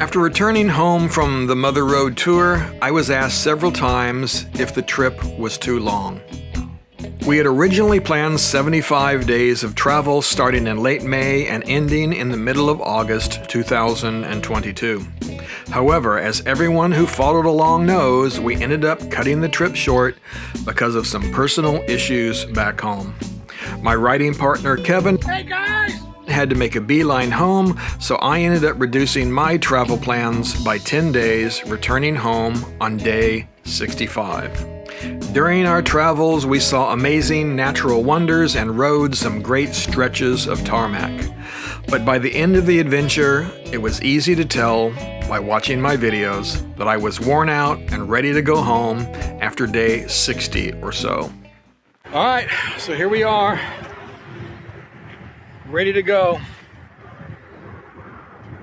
After returning home from the Mother Road tour, I was asked several times if the trip was too long. We had originally planned 75 days of travel starting in late May and ending in the middle of August 2022. However, as everyone who followed along knows, we ended up cutting the trip short because of some personal issues back home. My riding partner Kevin had to make a beeline home, so I ended up reducing my travel plans by 10 days, returning home on day 65. During our travels, we saw amazing natural wonders and rode some great stretches of tarmac. But by the end of the adventure, it was easy to tell by watching my videos that I was worn out and ready to go home after day 60 or so. All right, so here we are, ready to go.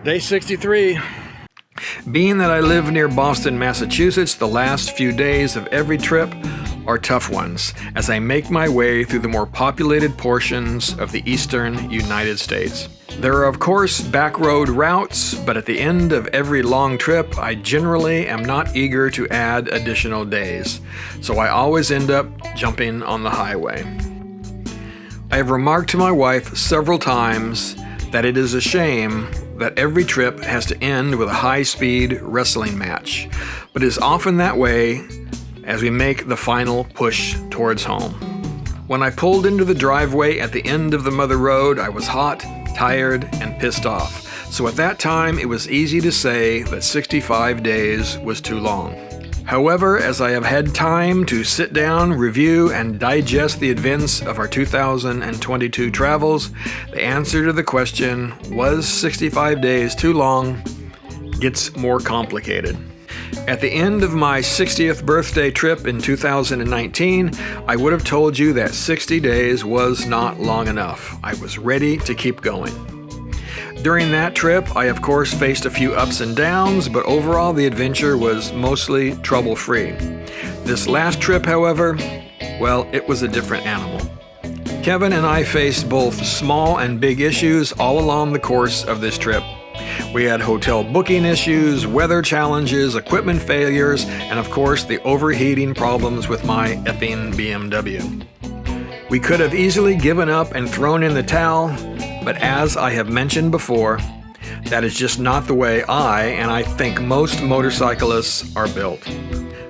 Day 63. Being that I live near Boston, Massachusetts, the last few days of every trip are tough ones as I make my way through the more populated portions of the eastern United States. There are of course back road routes, but at the end of every long trip, I generally am not eager to add additional days, so I always end up jumping on the highway. I have remarked to my wife several times that it is a shame that every trip has to end with a high-speed wrestling match, but it is often that way as we make the final push towards home. When I pulled into the driveway at the end of the Mother Road, I was hot, tired, and pissed off. So at that time, it was easy to say that 65 days was too long. However, as I have had time to sit down, review, and digest the events of our 2022 travels, the answer to the question, was 65 days too long, gets more complicated. At the end of my 60th birthday trip in 2019, I would have told you that 60 days was not long enough. I was ready to keep going. During that trip, I of course faced a few ups and downs, but overall the adventure was mostly trouble-free. This last trip, however, well, it was a different animal. Kevin and I faced both small and big issues all along the course of this trip. We had hotel booking issues, weather challenges, equipment failures, and of course the overheating problems with my effing BMW. We could have easily given up and thrown in the towel, but as I have mentioned before, that is just not the way I think most motorcyclists are built.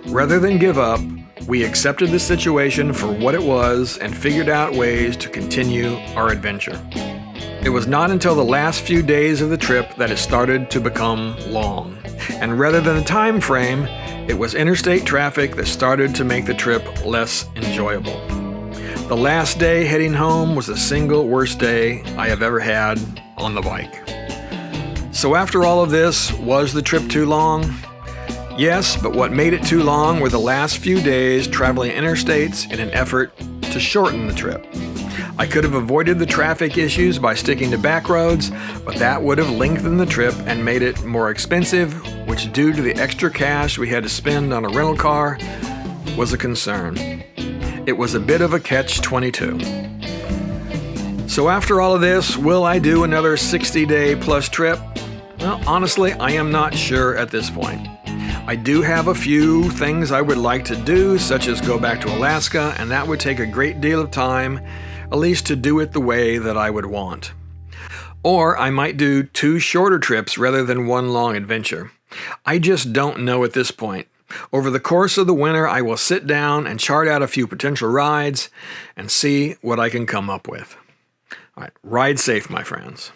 Rather than give up, we accepted the situation for what it was and figured out ways to continue our adventure. It was not until the last few days of the trip that it started to become long. And rather than a time frame, it was interstate traffic that started to make the trip less enjoyable. The last day heading home was the single worst day I have ever had on the bike. So after all of this, was the trip too long? Yes, but what made it too long were the last few days traveling interstates in an effort to shorten the trip. I could have avoided the traffic issues by sticking to back roads, but that would have lengthened the trip and made it more expensive, which due to the extra cash we had to spend on a rental car, was a concern. It was a bit of a catch-22. So after all of this, will I do another 60-day plus trip? Well, honestly, I am not sure at this point. I do have a few things I would like to do, such as go back to Alaska, and that would take a great deal of time, at least to do it the way that I would want. Or I might do 2 shorter trips rather than 1 long adventure. I just don't know at this point. Over the course of the winter, I will sit down and chart out a few potential rides and see what I can come up with. All right, ride safe, my friends.